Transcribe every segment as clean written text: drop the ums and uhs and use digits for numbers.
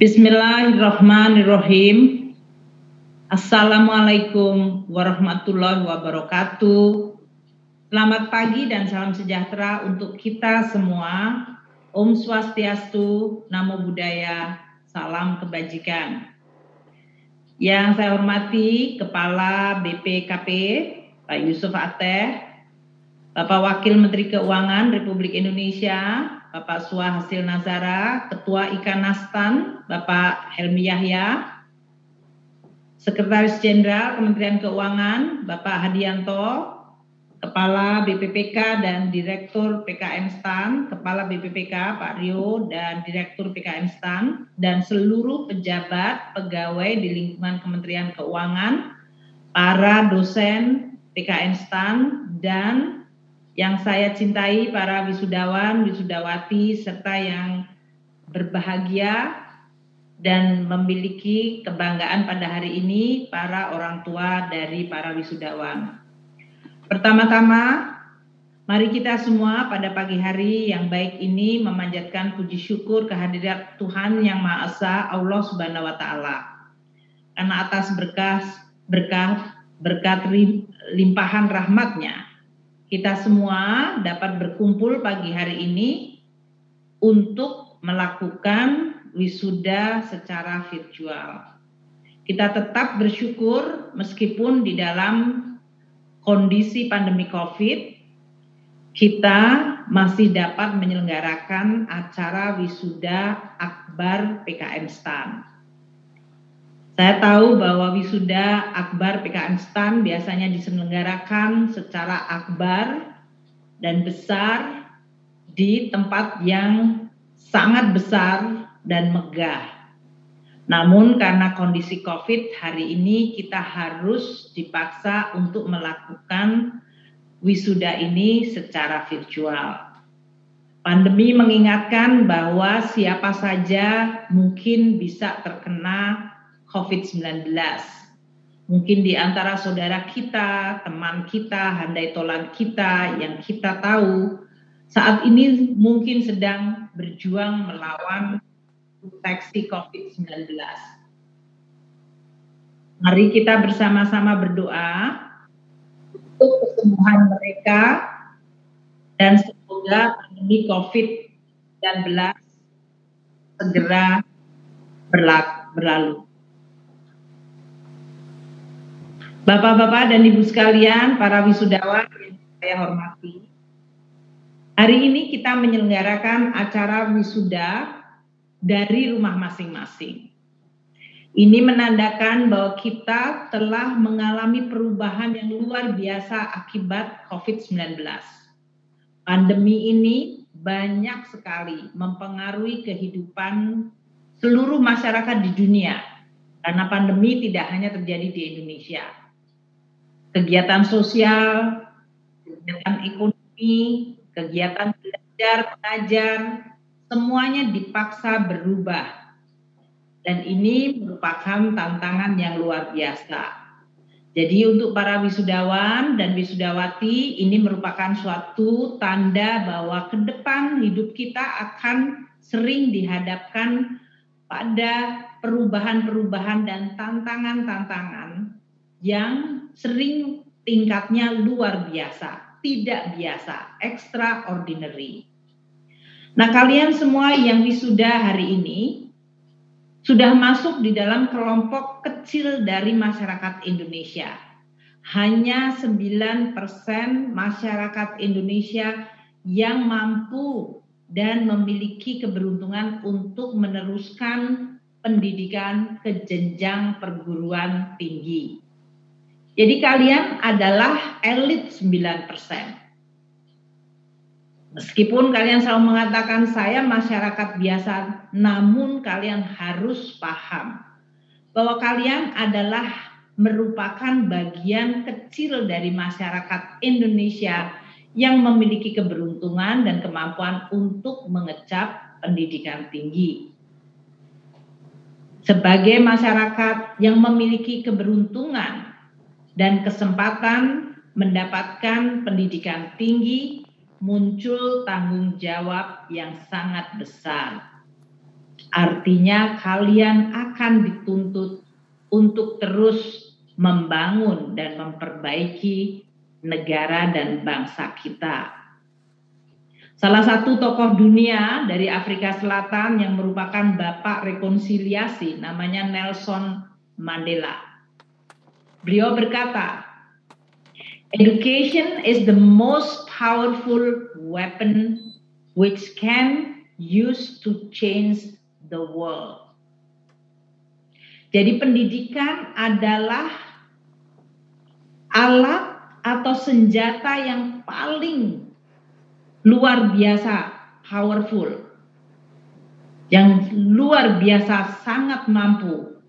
Bismillahirrahmanirrahim. Assalamualaikum warahmatullahi wabarakatuh. Selamat pagi dan salam sejahtera untuk kita semua. Om Swastiastu, Namo Buddhaya, salam kebajikan. Yang saya hormati Kepala BPKP, Pak Yusuf Ateh, Bapak Wakil Menteri Keuangan Republik Indonesia, Bapak Suha Hasil Nazara, Ketua Ikanastan, Bapak Helmi Yahya, Sekretaris Jenderal Kementerian Keuangan, Bapak Hadianto, Kepala BPPK dan Direktur PKM STAN, Kepala BPPK Pak Rio dan Direktur PKM STAN, dan seluruh pejabat pegawai di lingkungan Kementerian Keuangan, para dosen PKM STAN, dan yang saya cintai para wisudawan, wisudawati, serta yang berbahagia dan memiliki kebanggaan pada hari ini, para orang tua dari para wisudawan. Pertama-tama, mari kita semua pada pagi hari yang baik ini memanjatkan puji syukur kehadirat Tuhan Yang Maha Esa, Allah Subhanahu wa Ta'ala. Karena atas berkat limpahan rahmat-Nya, kita semua dapat berkumpul pagi hari ini untuk melakukan wisuda secara virtual. Kita tetap bersyukur meskipun di dalam kondisi pandemi COVID, kita masih dapat menyelenggarakan acara wisuda akbar PKM STAN. Saya tahu bahwa wisuda akbar PKM STAN biasanya diselenggarakan secara akbar dan besar di tempat yang sangat besar dan megah. Namun karena kondisi COVID hari ini kita harus dipaksa untuk melakukan wisuda ini secara virtual. Pandemi mengingatkan bahwa siapa saja mungkin bisa terkena COVID-19. Mungkin di antara saudara kita, teman kita, handai tolan kita yang kita tahu saat ini mungkin sedang berjuang melawan infeksi COVID-19. Mari kita bersama-sama berdoa untuk kesembuhan mereka dan semoga pandemi COVID-19 segera berlalu. Bapak-bapak dan ibu sekalian, para wisudawan yang saya hormati, hari ini kita menyelenggarakan acara wisuda dari rumah masing-masing. Ini menandakan bahwa kita telah mengalami perubahan yang luar biasa akibat COVID-19. Pandemi ini banyak sekali mempengaruhi kehidupan seluruh masyarakat di dunia, karena pandemi tidak hanya terjadi di Indonesia. Kegiatan sosial, kegiatan ekonomi, kegiatan belajar, mengajar, semuanya dipaksa berubah. Dan ini merupakan tantangan yang luar biasa. Jadi untuk para wisudawan dan wisudawati, ini merupakan suatu tanda bahwa ke depan hidup kita akan sering dihadapkan pada perubahan-perubahan dan tantangan-tantangan yang sering tingkatnya luar biasa, tidak biasa, extraordinary. Nah, kalian semua yang wisuda hari ini sudah masuk di dalam kelompok kecil dari masyarakat Indonesia. Hanya 9% masyarakat Indonesia yang mampu dan memiliki keberuntungan untuk meneruskan pendidikan ke jenjang perguruan tinggi. Jadi kalian adalah elit 9%. Meskipun kalian selalu mengatakan saya masyarakat biasa, namun kalian harus paham bahwa kalian adalah merupakan bagian kecil dari masyarakat Indonesia yang memiliki keberuntungan dan kemampuan untuk mengecap pendidikan tinggi. Sebagai masyarakat yang memiliki keberuntungan dan kesempatan mendapatkan pendidikan tinggi, muncul tanggung jawab yang sangat besar. Artinya kalian akan dituntut untuk terus membangun dan memperbaiki negara dan bangsa kita. Salah satu tokoh dunia dari Afrika Selatan yang merupakan bapak rekonsiliasi namanya Nelson Mandela. Beliau berkata, "Education is the most powerful weapon which can use to change the world." Jadi pendidikan adalah alat atau senjata yang paling luar biasa powerful, yang luar biasa sangat mampu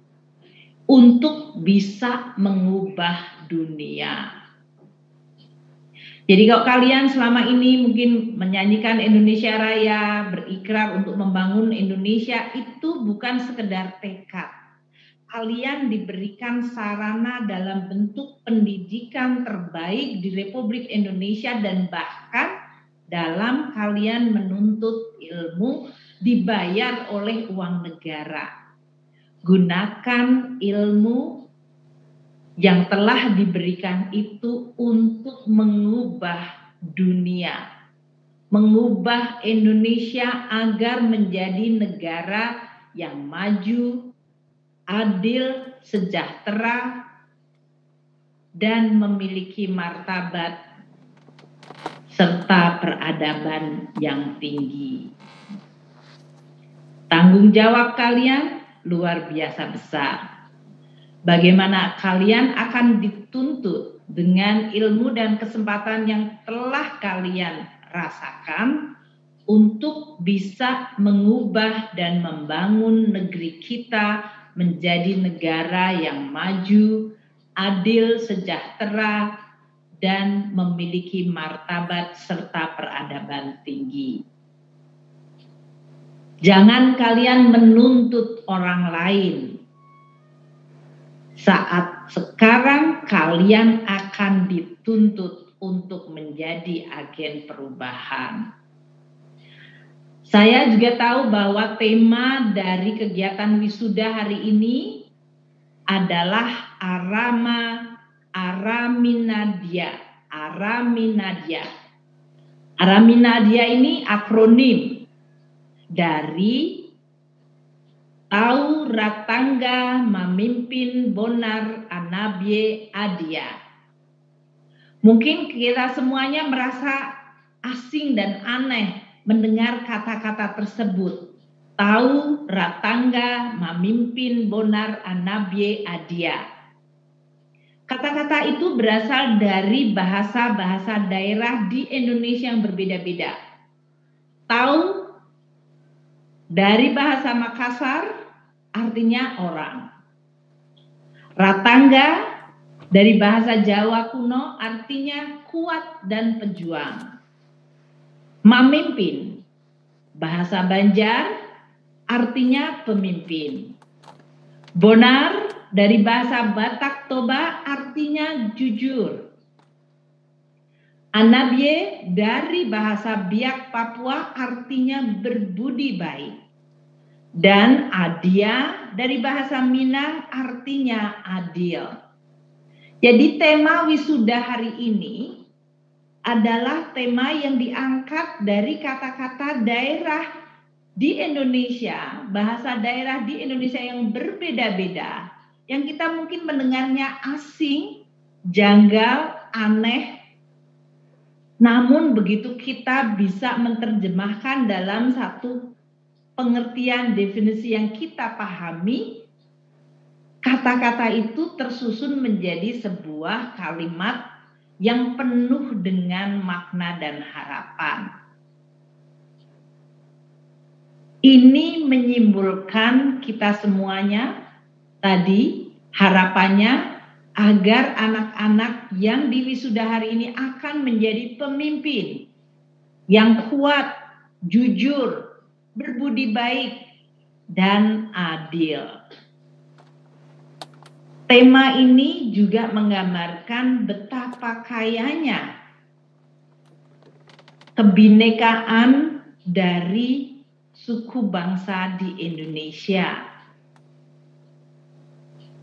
untuk bisa mengubah dunia. Jadi kalau kalian selama ini mungkin menyanyikan Indonesia Raya, berikrar untuk membangun Indonesia, itu bukan sekedar tekad. Kalian diberikan sarana dalam bentuk pendidikan terbaik di Republik Indonesia dan bahkan dalam kalian menuntut ilmu dibayar oleh uang negara. Gunakan ilmu yang telah diberikan itu untuk mengubah dunia, mengubah Indonesia agar menjadi negara yang maju, adil, sejahtera, dan memiliki martabat serta peradaban yang tinggi. Tanggung jawab kalian luar biasa besar. Bagaimana kalian akan dituntut dengan ilmu dan kesempatan yang telah kalian rasakan untuk bisa mengubah dan membangun negeri kita menjadi negara yang maju, adil, sejahtera, dan memiliki martabat serta peradaban tinggi. Jangan kalian menuntut orang lain. Saat sekarang kalian akan dituntut untuk menjadi agen perubahan. Saya juga tahu bahwa tema dari kegiatan wisuda hari ini adalah Araminadia. Araminadia ini akronim dari Tau Ratangga Mamimpin Bonar Anabye Adia. Mungkin kita semuanya merasa asing dan aneh mendengar kata-kata tersebut. Tau Ratangga Mamimpin Bonar Anabye Adia. Kata-kata itu berasal dari bahasa-bahasa daerah di Indonesia yang berbeda-beda. Tau dari bahasa Makassar artinya orang. Ratangga dari bahasa Jawa kuno artinya kuat dan pejuang. Mamimpin bahasa Banjar artinya pemimpin. Bonar dari bahasa Batak Toba artinya jujur. Anabye dari bahasa Biak Papua artinya berbudi baik. Dan Adia dari bahasa Minang artinya adil. Jadi tema wisuda hari ini adalah tema yang diangkat dari kata-kata daerah di Indonesia, bahasa daerah di Indonesia yang berbeda-beda, yang kita mungkin mendengarnya asing, janggal, aneh, namun begitu kita bisa menerjemahkan dalam satu pengertian definisi yang kita pahami, kata-kata itu tersusun menjadi sebuah kalimat yang penuh dengan makna dan harapan. Ini menyimpulkan kita semuanya tadi harapannya agar anak-anak yang di wisuda hari ini akan menjadi pemimpin yang kuat, jujur, berbudi baik, dan adil. Tema ini juga menggambarkan betapa kayanya kebinekaan dari suku bangsa di Indonesia.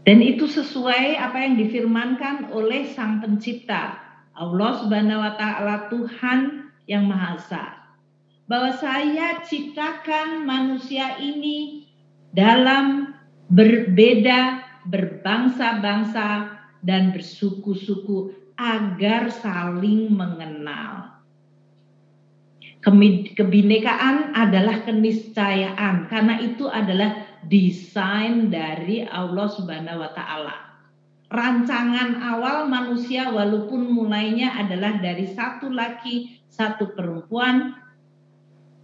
Dan itu sesuai apa yang difirmankan oleh Sang Pencipta, Allah Subhanahu wa Ta'ala, Tuhan yang Maha Esa, bahwa saya ciptakan manusia ini dalam berbeda, berbangsa-bangsa dan bersuku-suku agar saling mengenal. Kebinekaan adalah keniscayaan, karena itu adalah desain dari Allah Subhanahu wa Ta'ala. Rancangan awal manusia walaupun mulainya adalah dari satu laki, satu perempuan,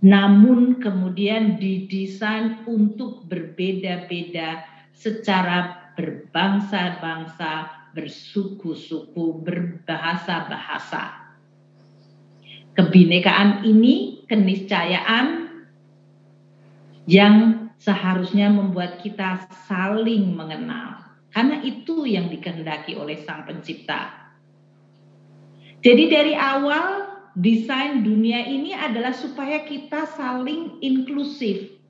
namun kemudian didesain untuk berbeda-beda secara berbangsa-bangsa, bersuku-suku, berbahasa-bahasa. Kebinekaan ini keniscayaan yang seharusnya membuat kita saling mengenal, karena itu yang dikehendaki oleh Sang Pencipta. Jadi dari awal desain dunia ini adalah supaya kita saling inklusif.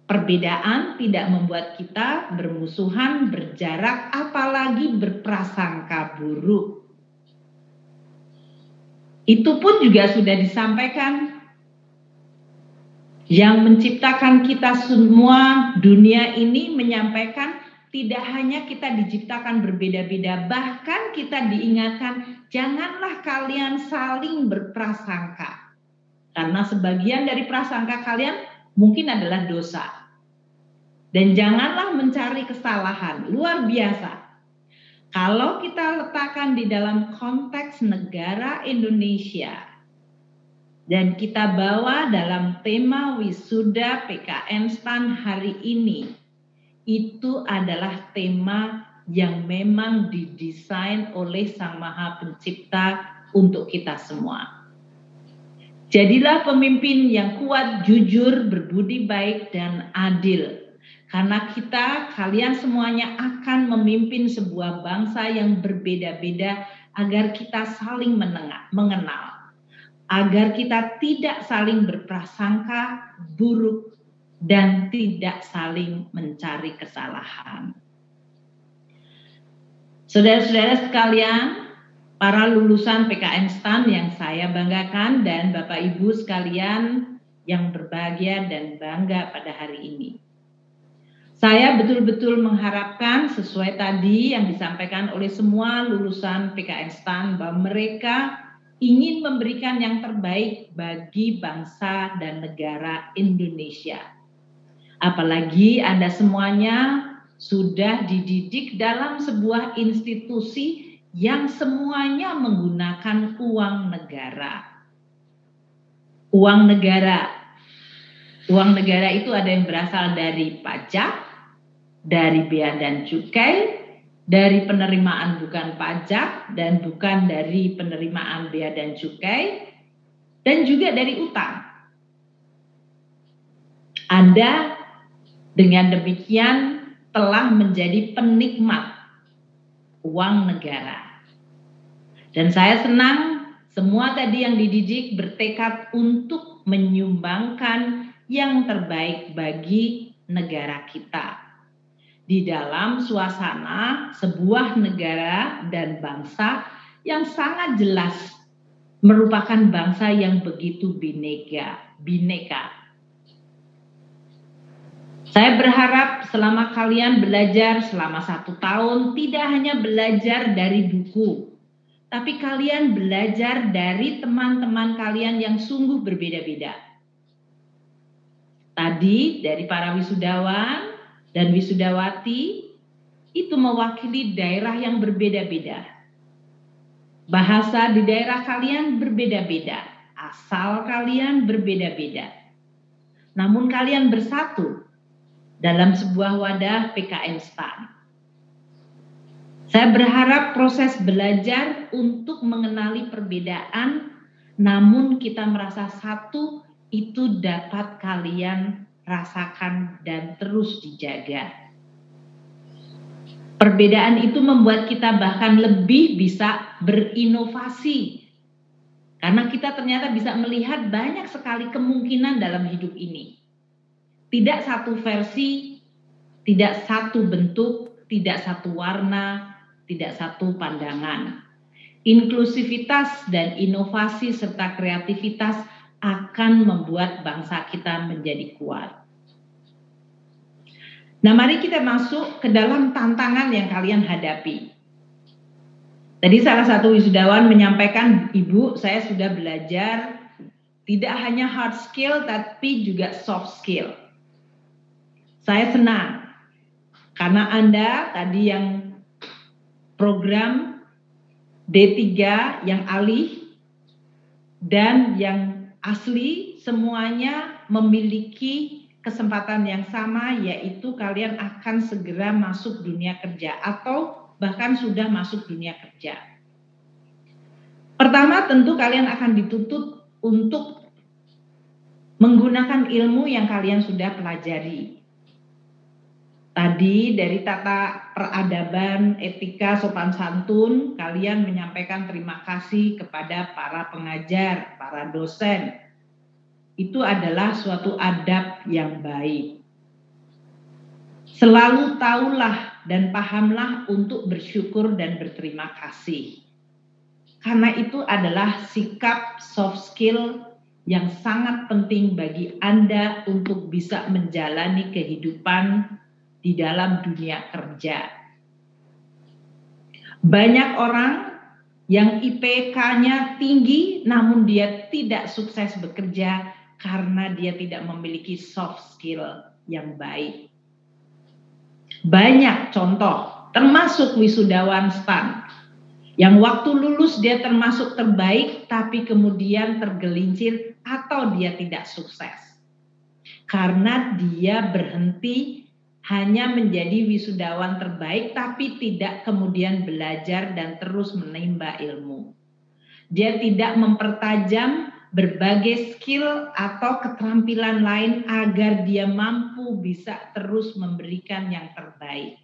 Perbedaan tidak membuat kita bermusuhan, berjarak, apalagi berprasangka buruk. Itu pun juga sudah disampaikan. Yang menciptakan kita semua, dunia ini, menyampaikan tidak hanya kita diciptakan berbeda-beda, bahkan kita diingatkan janganlah kalian saling berprasangka. Karena sebagian dari prasangka kalian mungkin adalah dosa. Dan janganlah mencari kesalahan, luar biasa. Kalau kita letakkan di dalam konteks negara Indonesia dan kita bawa dalam tema wisuda PKM STAN hari ini, itu adalah tema yang memang didesain oleh Sang Maha Pencipta untuk kita semua. Jadilah pemimpin yang kuat, jujur, berbudi baik, dan adil. Karena kalian semuanya akan memimpin sebuah bangsa yang berbeda-beda agar kita saling mengenal. Agar kita tidak saling berprasangka buruk dan tidak saling mencari kesalahan. Saudara-saudara sekalian, para lulusan PKM STAN yang saya banggakan dan Bapak Ibu sekalian yang berbahagia dan bangga pada hari ini. Saya betul-betul mengharapkan sesuai tadi yang disampaikan oleh semua lulusan PKM STAN bahwa mereka ingin memberikan yang terbaik bagi bangsa dan negara Indonesia. Apalagi Anda semuanya sudah dididik dalam sebuah institusi yang semuanya menggunakan uang negara. Uang negara itu ada yang berasal dari pajak, dari bea dan cukai, dari penerimaan bukan pajak dan bukan dari penerimaan bea dan cukai, dan juga dari utang. Anda dengan demikian telah menjadi penikmat uang negara. Dan saya senang semua tadi yang dididik bertekad untuk menyumbangkan yang terbaik bagi negara kita. Di dalam suasana sebuah negara dan bangsa yang sangat jelas merupakan bangsa yang begitu bineka. Saya berharap selama kalian belajar selama 1 tahun tidak hanya belajar dari buku, tapi kalian belajar dari teman-teman kalian yang sungguh berbeda-beda. Tadi dari para wisudawan dan wisudawati itu mewakili daerah yang berbeda-beda. Bahasa di daerah kalian berbeda-beda, asal kalian berbeda-beda. Namun kalian bersatu dalam sebuah wadah PKM STAN. Saya berharap proses belajar untuk mengenali perbedaan, namun kita merasa satu, itu dapat kalian rasakan dan terus dijaga. Perbedaan itu membuat kita bahkan lebih bisa berinovasi Karena kita ternyata bisa melihat banyak sekali kemungkinan dalam hidup ini. Tidak satu versi, tidak satu bentuk, tidak satu warna, tidak satu pandangan. Inklusivitas dan inovasi serta kreativitas akan membuat bangsa kita menjadi kuat. Nah, mari kita masuk ke dalam tantangan yang kalian hadapi. Tadi salah satu wisudawan menyampaikan, Ibu, saya sudah belajar tidak hanya hard skill tapi juga soft skill. Saya senang karena Anda tadi yang program D3 yang alih dan yang asli semuanya memiliki kesempatan yang sama, yaitu kalian akan segera masuk dunia kerja atau bahkan sudah masuk dunia kerja. Pertama, tentu kalian akan dituntut untuk menggunakan ilmu yang kalian sudah pelajari. Tadi dari tata peradaban, etika, sopan santun, kalian menyampaikan terima kasih kepada para pengajar, para dosen. Itu adalah suatu adab yang baik. Selalu tahulah dan pahamlah untuk bersyukur dan berterima kasih. Karena itu adalah sikap soft skill yang sangat penting bagi Anda untuk bisa menjalani kehidupan di dalam dunia kerja. Banyak orang yang IPK-nya tinggi namun dia tidak sukses bekerja karena dia tidak memiliki soft skill yang baik. Banyak contoh, termasuk wisudawan STAN, yang waktu lulus dia termasuk terbaik tapi kemudian tergelincir atau dia tidak sukses. Karena dia berhenti hanya menjadi wisudawan terbaik tapi tidak kemudian belajar dan terus menimba ilmu. Dia tidak mempertajam berbagai skill atau keterampilan lain agar dia mampu bisa terus memberikan yang terbaik.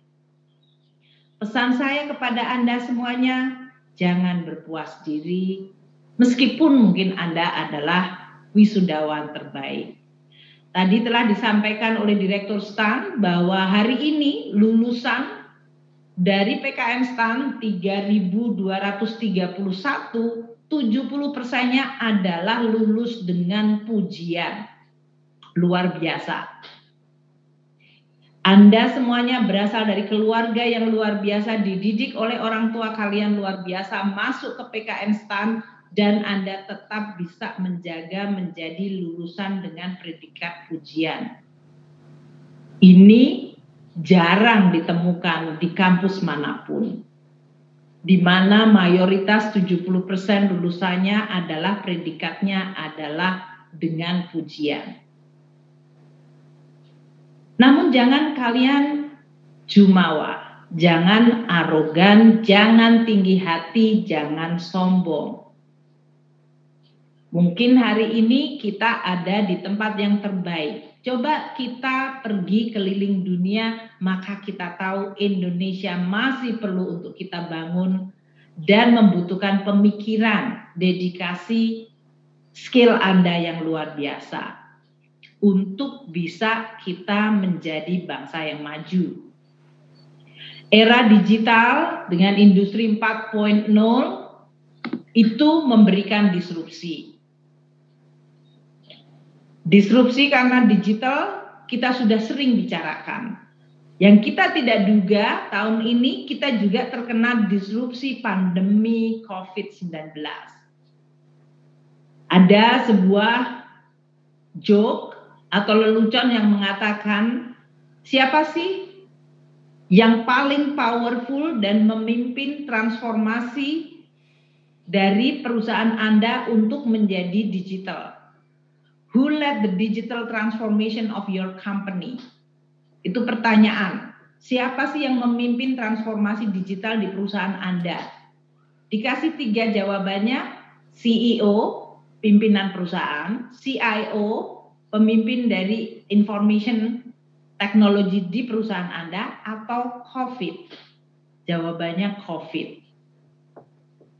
Pesan saya kepada Anda semuanya, jangan berpuas diri meskipun mungkin Anda adalah wisudawan terbaik. Tadi telah disampaikan oleh Direktur STAN bahwa hari ini lulusan dari PKM STAN 3.231, 70%-nya adalah lulus dengan pujian. Luar biasa. Anda semuanya berasal dari keluarga yang luar biasa, dididik oleh orang tua kalian luar biasa, masuk ke PKM STAN, dan Anda tetap bisa menjaga menjadi lulusan dengan predikat pujian. Ini jarang ditemukan di kampus manapun, di mana mayoritas 70% lulusannya adalah predikatnya adalah dengan pujian. Namun jangan kalian jumawa, jangan arogan, jangan tinggi hati, jangan sombong. Mungkin hari ini kita ada di tempat yang terbaik. Coba kita pergi keliling dunia, maka kita tahu Indonesia masih perlu untuk kita bangun dan membutuhkan pemikiran, dedikasi, skill Anda yang luar biasa untuk bisa kita menjadi bangsa yang maju. Era digital dengan industri 4.0 itu memberikan disrupsi. Disrupsi karena digital kita sudah sering bicarakan. Yang kita tidak duga tahun ini kita juga terkena disrupsi pandemi COVID-19. Ada sebuah joke atau lelucon yang mengatakan, siapa sih yang paling powerful dan memimpin transformasi dari perusahaan Anda untuk menjadi digital? Who led the digital transformation of your company? Itu pertanyaan. Siapa sih yang memimpin transformasi digital di perusahaan Anda? Dikasih 3 jawabannya, CEO, pimpinan perusahaan, CIO, pemimpin dari information technology di perusahaan Anda, atau COVID. Jawabannya COVID.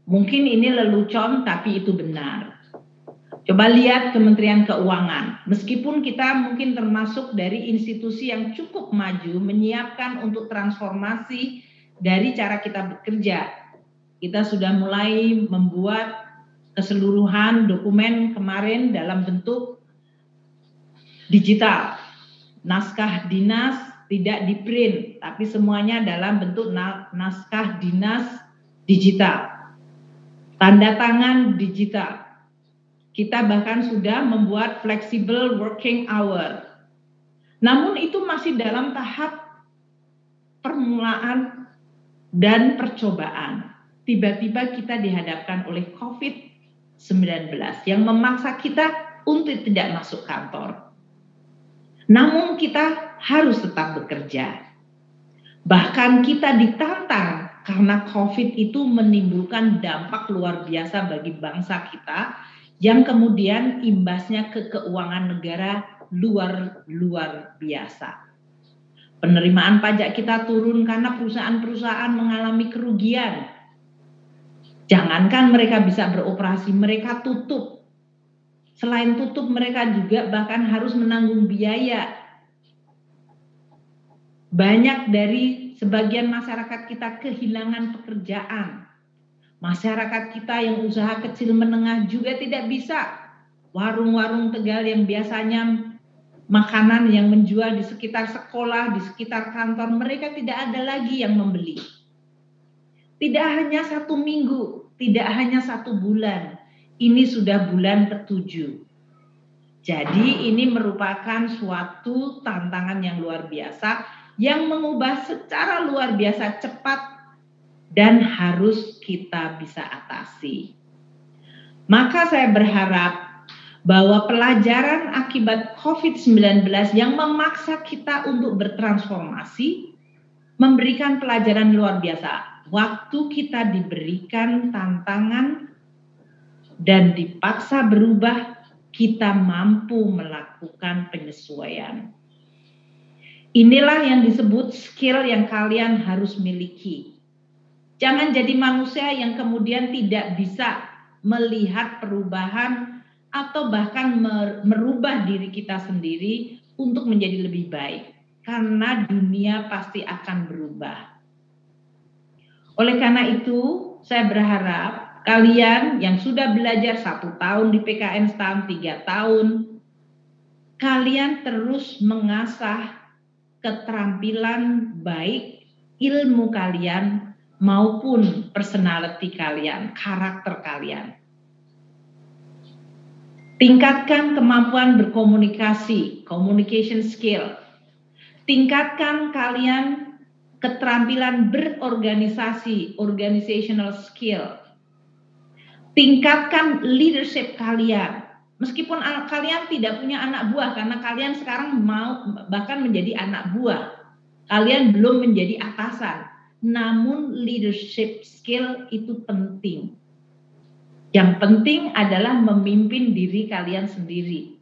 Mungkin ini lelucon, tapi itu benar. Coba lihat Kementerian Keuangan. Meskipun kita mungkin termasuk dari institusi yang cukup maju menyiapkan untuk transformasi dari cara kita bekerja. Kita sudah mulai membuat keseluruhan dokumen kemarin dalam bentuk digital. Naskah dinas tidak di-print, tapi semuanya dalam bentuk naskah dinas digital. Tanda tangan digital. Kita bahkan sudah membuat flexible working hour. Namun itu masih dalam tahap permulaan dan percobaan. Tiba-tiba kita dihadapkan oleh COVID-19 yang memaksa kita untuk tidak masuk kantor. Namun kita harus tetap bekerja. Bahkan kita ditantang karena COVID itu menimbulkan dampak luar biasa bagi bangsa kita, yang kemudian imbasnya ke keuangan negara luar biasa. Penerimaan pajak kita turun karena perusahaan-perusahaan mengalami kerugian. Jangankan mereka bisa beroperasi, mereka tutup. Selain tutup, mereka juga bahkan harus menanggung biaya. Banyak dari sebagian masyarakat kita kehilangan pekerjaan. Masyarakat kita yang usaha kecil menengah juga tidak bisa. Warung-warung Tegal yang biasanya makanan yang menjual di sekitar sekolah, di sekitar kantor, mereka tidak ada lagi yang membeli. Tidak hanya 1 minggu, tidak hanya 1 bulan. Ini sudah bulan ke-7. Jadi ini merupakan suatu tantangan yang luar biasa yang mengubah secara luar biasa cepat dan harus kita bisa atasi. Maka saya berharap bahwa pelajaran akibat COVID-19 yang memaksa kita untuk bertransformasi memberikan pelajaran luar biasa. Waktu kita diberikan tantangan dan dipaksa berubah, kita mampu melakukan penyesuaian. Inilah yang disebut skill yang kalian harus miliki. Jangan jadi manusia yang kemudian tidak bisa melihat perubahan atau bahkan merubah diri kita sendiri untuk menjadi lebih baik. Karena dunia pasti akan berubah. Oleh karena itu, saya berharap kalian yang sudah belajar 1 tahun di PKN STAN, 3 tahun, kalian terus mengasah keterampilan baik ilmu kalian maupun personality kalian, karakter kalian. Tingkatkan kemampuan berkomunikasi, communication skill. Tingkatkan kalian keterampilan berorganisasi, organizational skill. Tingkatkan leadership kalian. Meskipun kalian tidak punya anak buah, karena kalian sekarang mau bahkan menjadi anak buah. Kalian belum menjadi atasan. Namun leadership skill itu penting. Yang penting adalah memimpin diri kalian sendiri.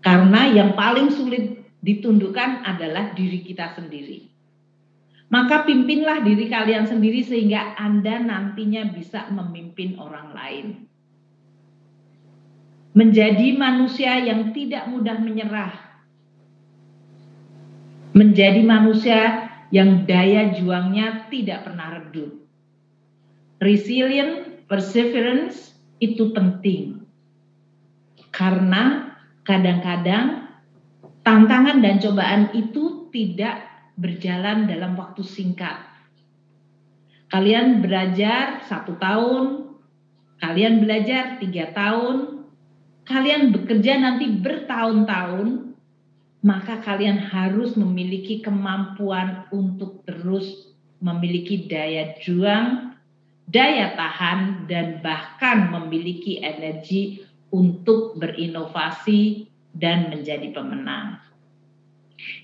Karena yang paling sulit ditundukkan adalah diri kita sendiri. Maka pimpinlah diri kalian sendiri sehingga Anda nantinya bisa memimpin orang lain. Menjadi manusia yang tidak mudah menyerah. Menjadi manusia yang daya juangnya tidak pernah redup. Resilient, perseverance itu penting. Karena kadang-kadang tantangan dan cobaan itu tidak berjalan dalam waktu singkat. Kalian belajar 1 tahun, kalian belajar 3 tahun, kalian bekerja nanti bertahun-tahun, maka kalian harus memiliki kemampuan untuk terus memiliki daya juang, daya tahan, dan bahkan memiliki energi untuk berinovasi dan menjadi pemenang.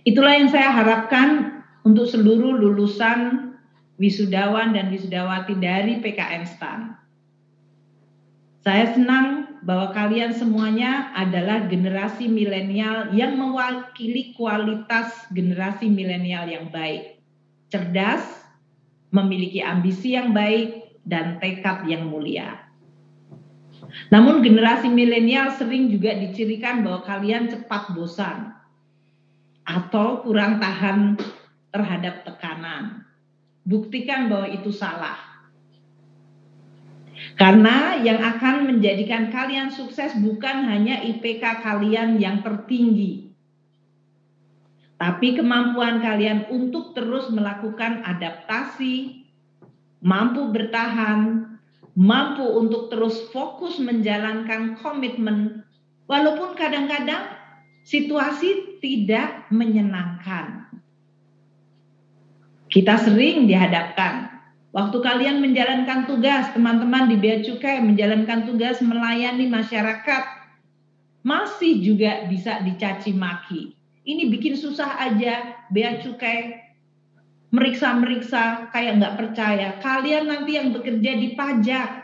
Itulah yang saya harapkan untuk seluruh lulusan wisudawan dan wisudawati dari PKN STAN. Saya senang bahwa kalian semuanya adalah generasi milenial yang mewakili kualitas generasi milenial yang baik, cerdas, memiliki ambisi yang baik, dan tekad yang mulia. Namun generasi milenial sering juga dicirikan bahwa kalian cepat bosan atau kurang tahan terhadap tekanan. Buktikan bahwa itu salah. Karena yang akan menjadikan kalian sukses bukan hanya IPK kalian yang tertinggi, tapi kemampuan kalian untuk terus melakukan adaptasi, mampu bertahan, mampu untuk terus fokus menjalankan komitmen, walaupun kadang-kadang situasi tidak menyenangkan. Kita sering dihadapkan, waktu kalian menjalankan tugas, teman-teman di Bea Cukai menjalankan tugas melayani masyarakat, masih juga bisa dicaci maki. Ini bikin susah aja, Bea Cukai meriksa-meriksa kayak nggak percaya. Kalian nanti yang bekerja di pajak,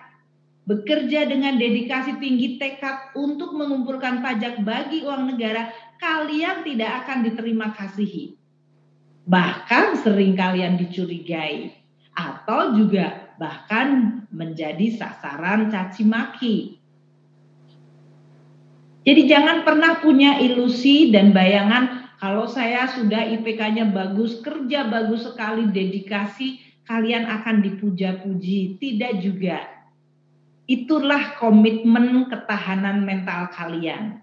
bekerja dengan dedikasi tinggi, tekad untuk mengumpulkan pajak bagi uang negara, kalian tidak akan diterima kasihi. Bahkan sering kalian dicurigai atau juga bahkan menjadi sasaran caci maki. Jadi jangan pernah punya ilusi dan bayangan kalau saya sudah IPK-nya bagus, kerja bagus sekali, dedikasi, kalian akan dipuja-puji. Tidak juga. Itulah komitmen ketahanan mental kalian.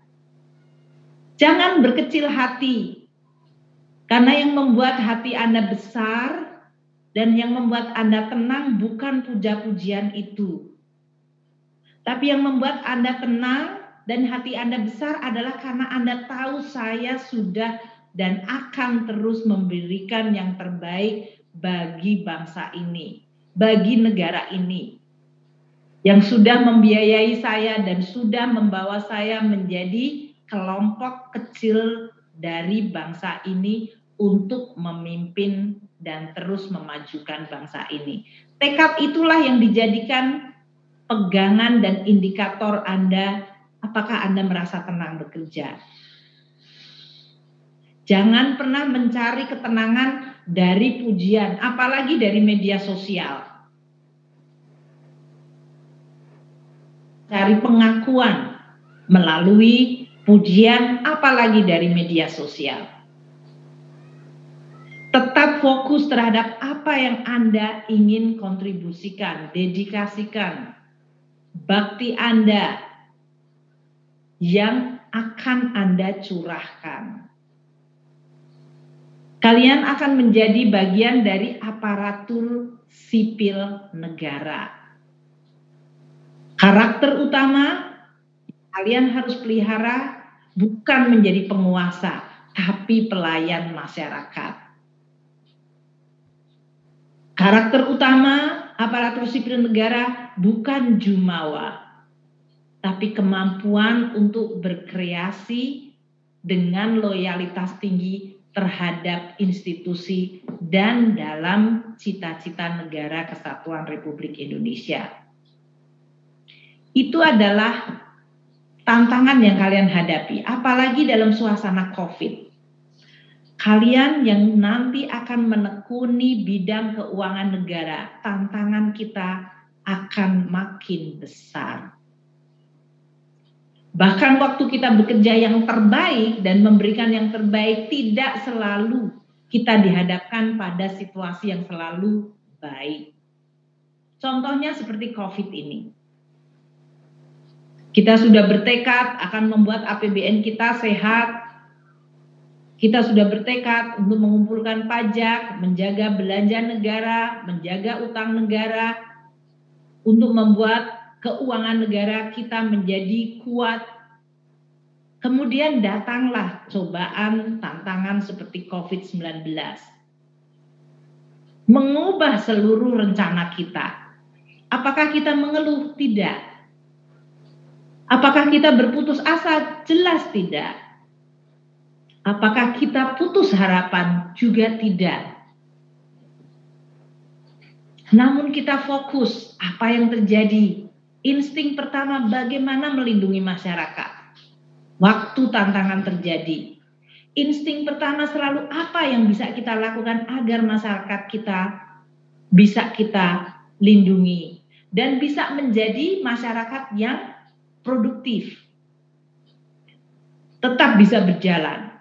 Jangan berkecil hati. Karena yang membuat hati Anda besar dan yang membuat Anda tenang bukan puja-pujian itu. Tapi yang membuat Anda tenang dan hati Anda besar adalah karena Anda tahu saya sudah dan akan terus memberikan yang terbaik bagi bangsa ini, bagi negara ini. Yang sudah membiayai saya dan sudah membawa saya menjadi kelompok kecil dari bangsa ini untuk memimpin dan terus memajukan bangsa ini. Tekad itulah yang dijadikan pegangan dan indikator Anda, apakah Anda merasa tenang bekerja. Jangan pernah mencari ketenangan dari pujian, apalagi dari media sosial. Cari pengakuan melalui pujian, apalagi dari media sosial. Tetap fokus terhadap apa yang Anda ingin kontribusikan, dedikasikan, bakti Anda yang akan Anda curahkan. Kalian akan menjadi bagian dari aparatur sipil negara. Karakter utama kalian harus pelihara bukan menjadi penguasa, tapi pelayan masyarakat. Karakter utama aparatur sipil negara bukan jumawa, tapi kemampuan untuk berkreasi dengan loyalitas tinggi terhadap institusi dan dalam cita-cita negara kesatuan Republik Indonesia. Itu adalah tantangan yang kalian hadapi, apalagi dalam suasana COVID. Kalian yang nanti akan menekuni bidang keuangan negara, tantangan kita akan makin besar. Bahkan waktu kita bekerja yang terbaik dan memberikan yang terbaik, tidak selalu kita dihadapkan pada situasi yang selalu baik. Contohnya seperti COVID ini. Kita sudah bertekad akan membuat APBN kita sehat. Kita sudah bertekad untuk mengumpulkan pajak, menjaga belanja negara, menjaga utang negara, untuk membuat keuangan negara kita menjadi kuat. Kemudian datanglah cobaan, tantangan seperti COVID-19. Mengubah seluruh rencana kita. Apakah kita mengeluh? Tidak. Apakah kita berputus asa? Jelas tidak. Apakah kita putus harapan? Juga tidak. Namun kita fokus apa yang terjadi. Insting pertama bagaimana melindungi masyarakat. Waktu tantangan terjadi. Insting pertama selalu apa yang bisa kita lakukan agar masyarakat kita bisa kita lindungi. dan bisa menjadi masyarakat yang produktif, tetap bisa berjalan.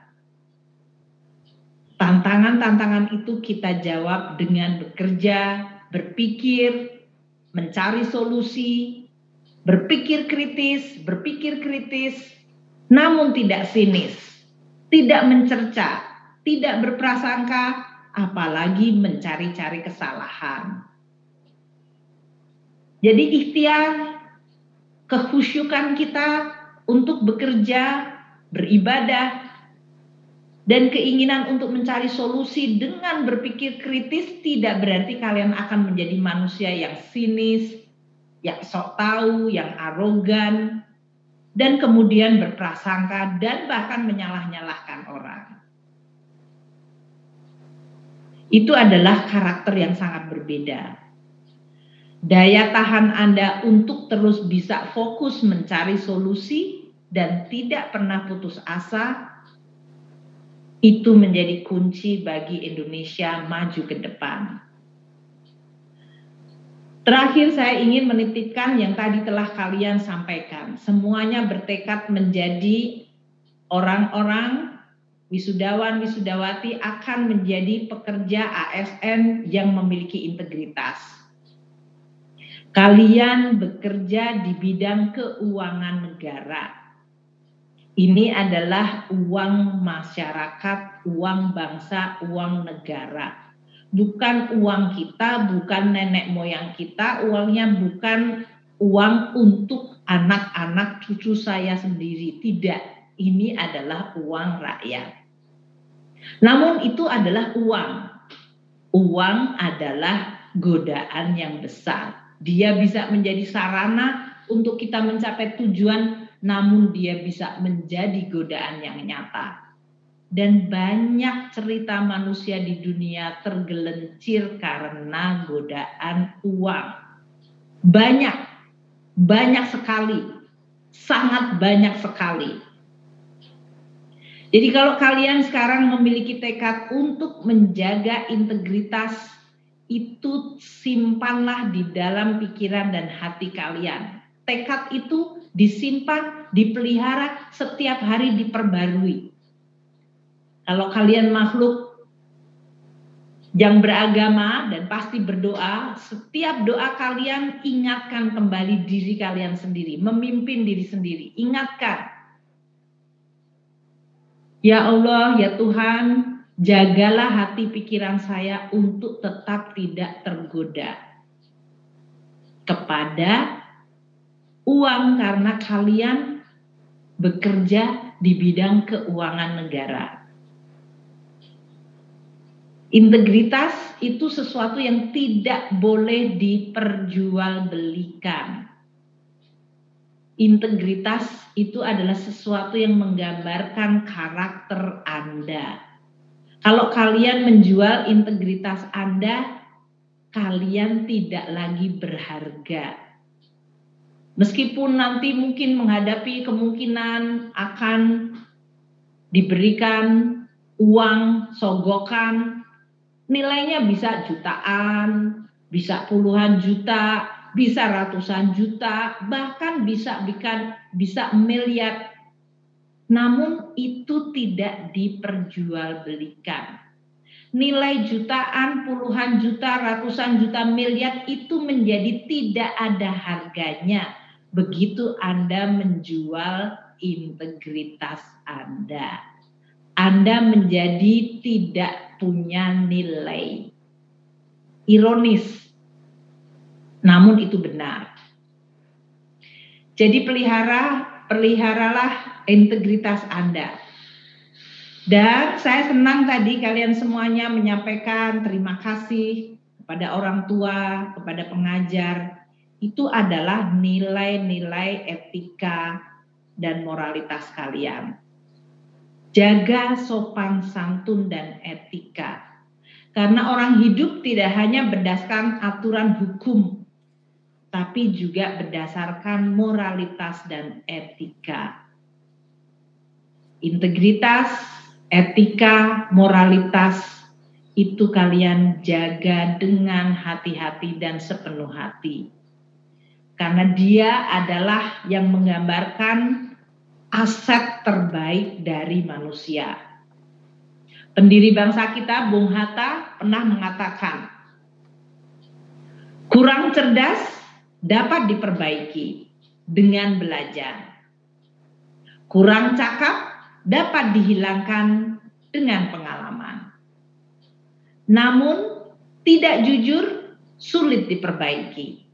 Tantangan-tantangan itu kita jawab dengan bekerja, berpikir, mencari solusi, berpikir kritis, namun tidak sinis, tidak mencerca, tidak berprasangka, apalagi mencari-cari kesalahan. Jadi ikhtiar, kekhusyukan kita untuk bekerja, beribadah, dan keinginan untuk mencari solusi dengan berpikir kritis tidak berarti kalian akan menjadi manusia yang sinis, yang sok tahu, yang arogan, dan kemudian berprasangka dan bahkan menyalah-nyalahkan orang. Itu adalah karakter yang sangat berbeda. Daya tahan Anda untuk terus bisa fokus mencari solusi dan tidak pernah putus asa, itu menjadi kunci bagi Indonesia maju ke depan. Terakhir saya ingin menitipkan yang tadi telah kalian sampaikan. Semuanya bertekad menjadi orang-orang wisudawan, wisudawati akan menjadi pekerja ASN yang memiliki integritas. Kalian bekerja di bidang keuangan negara. Ini adalah uang masyarakat, uang bangsa, uang negara. Bukan uang kita, bukan nenek moyang kita, uangnya bukan uang untuk anak-anak cucu saya sendiri. Tidak, ini adalah uang rakyat. Namun itu adalah uang. Uang adalah godaan yang besar. Dia bisa menjadi sarana untuk kita mencapai tujuan, namun dia bisa menjadi godaan yang nyata. Dan banyak cerita manusia di dunia tergelincir karena godaan uang. Banyak sekali, sangat banyak sekali. Jadi kalau kalian sekarang memiliki tekad untuk menjaga integritas, itu simpanlah di dalam pikiran dan hati kalian. Tekad itu disimpan, dipelihara, setiap hari diperbarui. Kalau kalian makhluk yang beragama dan pasti berdoa, setiap doa kalian ingatkan kembali diri kalian sendiri, memimpin diri sendiri. Ingatkan, ya Allah, ya Tuhan, jagalah hati pikiran saya untuk tetap tidak tergoda kepada uang karena kalian bekerja di bidang keuangan negara. Integritas itu sesuatu yang tidak boleh diperjualbelikan. Integritas itu adalah sesuatu yang menggambarkan karakter Anda. Kalau kalian menjual integritas Anda, kalian tidak lagi berharga. Meskipun nanti mungkin menghadapi kemungkinan akan diberikan uang sogokan, nilainya bisa jutaan, bisa puluhan juta, bisa ratusan juta, bahkan bisa miliar. Namun itu tidak diperjualbelikan. Nilai jutaan, puluhan juta, ratusan juta, miliar itu menjadi tidak ada harganya. Begitu Anda menjual integritas Anda. Anda menjadi tidak punya nilai. Ironis, namun itu benar. Jadi peliharalah integritas Anda. Dan saya senang tadi kalian semuanya menyampaikan terima kasih kepada orang tua, kepada pengajar. Itu adalah nilai-nilai etika dan moralitas kalian. Jaga sopan santun dan etika. Karena orang hidup tidak hanya berdasarkan aturan hukum, tapi juga berdasarkan moralitas dan etika. Integritas, etika, moralitas itu kalian jaga dengan hati-hati dan sepenuh hati. karena dia adalah yang menggambarkan aset terbaik dari manusia. Pendiri bangsa kita, Bung Hatta, pernah mengatakan, kurang cerdas dapat diperbaiki dengan belajar. Kurang cakap dapat dihilangkan dengan pengalaman. Namun, tidak jujur sulit diperbaiki.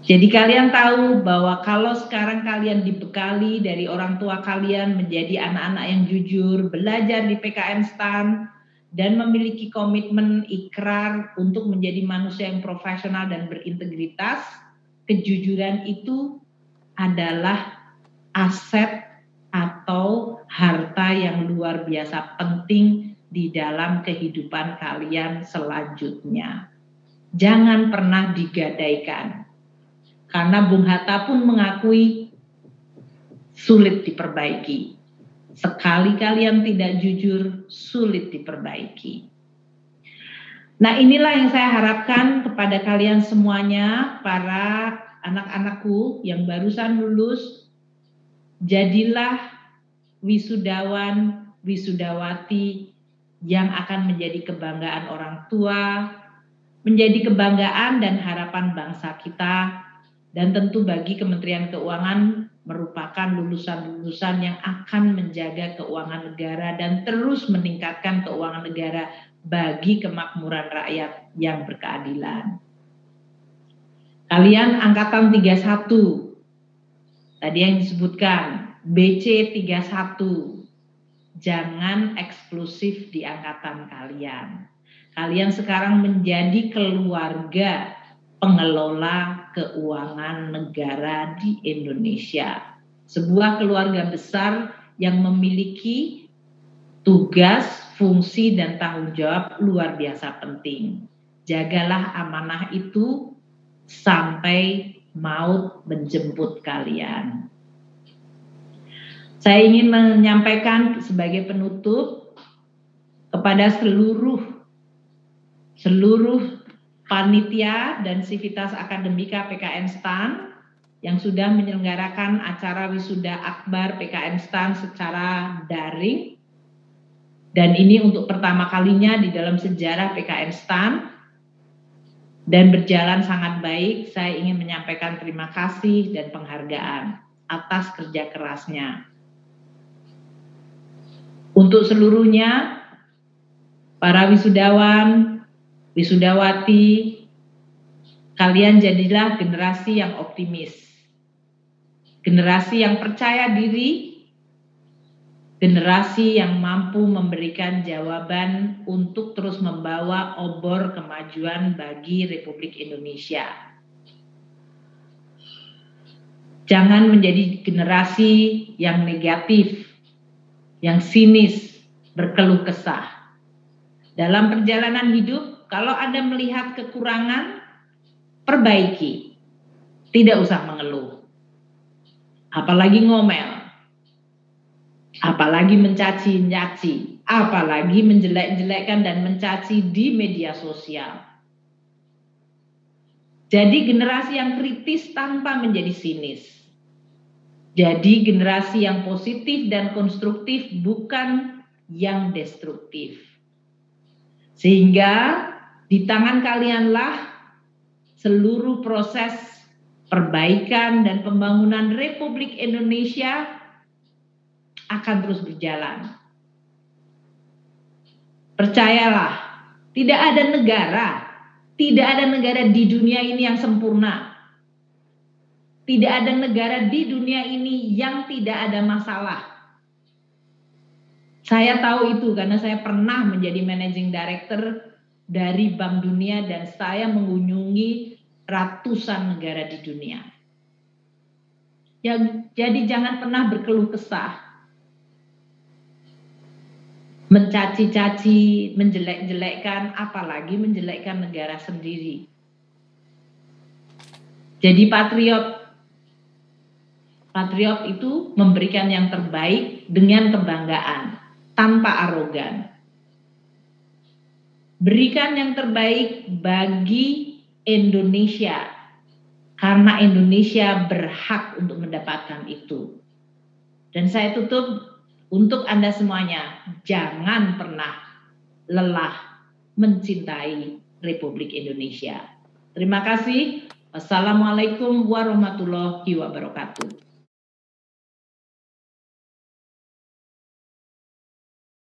Jadi kalian tahu bahwa kalau sekarang kalian dibekali dari orang tua kalian menjadi anak-anak yang jujur, belajar di PKN STAN, dan memiliki komitmen ikrar untuk menjadi manusia yang profesional dan berintegritas, kejujuran itu adalah aset atau harta yang luar biasa penting di dalam kehidupan kalian selanjutnya. Jangan pernah digadaikan. Karena Bung Hatta pun mengakui sulit diperbaiki. Sekali kalian tidak jujur, sulit diperbaiki. Nah, inilah yang saya harapkan kepada kalian semuanya, para anak-anakku yang barusan lulus. Jadilah wisudawan, wisudawati yang akan menjadi kebanggaan orang tua, menjadi kebanggaan dan harapan bangsa kita. Dan tentu bagi Kementerian Keuangan merupakan lulusan-lulusan yang akan menjaga keuangan negara dan terus meningkatkan keuangan negara bagi kemakmuran rakyat yang berkeadilan. Kalian angkatan 31, tadi yang disebutkan, BC 31, jangan eksklusif di angkatan kalian. Kalian sekarang menjadi keluarga pengelola keuangan negara di Indonesia. Sebuah keluarga besar yang memiliki tugas, fungsi, dan tanggung jawab luar biasa penting. Jagalah amanah itu sampai maut menjemput kalian. Saya ingin menyampaikan sebagai penutup kepada seluruh panitia dan sivitas akademika PKN STAN yang sudah menyelenggarakan acara wisuda akbar PKN STAN secara daring. Dan ini untuk pertama kalinya di dalam sejarah PKN STAN dan berjalan sangat baik. Saya ingin menyampaikan terima kasih dan penghargaan atas kerja kerasnya. Untuk seluruhnya, para wisudawan, wisudawati, kalian jadilah generasi yang optimis, generasi yang percaya diri, generasi yang mampu memberikan jawaban untuk terus membawa obor kemajuan bagi Republik Indonesia. Jangan menjadi generasi yang negatif, yang sinis, berkeluh kesah. Dalam perjalanan hidup, kalau Anda melihat kekurangan, perbaiki. Tidak usah mengeluh. Apalagi ngomel. Apalagi mencaci-nyaci. Apalagi menjelek-jelekkan dan mencaci di media sosial. Jadi generasi yang kritis tanpa menjadi sinis. Jadi generasi yang positif dan konstruktif, bukan yang destruktif. Sehingga di tangan kalianlah seluruh proses perbaikan dan pembangunan Republik Indonesia akan terus berjalan. Percayalah, tidak ada negara di dunia ini yang sempurna. Tidak ada negara di dunia ini yang tidak ada masalah. Saya tahu itu karena saya pernah menjadi managing director dari Bank Dunia dan saya mengunjungi ratusan negara di dunia. Ya, jadi jangan pernah berkeluh kesah, mencaci-caci, menjelek-jelekkan, apalagi menjelekkan negara sendiri. Jadi patriot itu memberikan yang terbaik dengan kebanggaan, tanpa arogan. Berikan yang terbaik bagi Indonesia, karena Indonesia berhak untuk mendapatkan itu. Dan saya tutup untuk Anda semuanya, jangan pernah lelah mencintai Republik Indonesia. Terima kasih. Wassalamualaikum warahmatullahi wabarakatuh.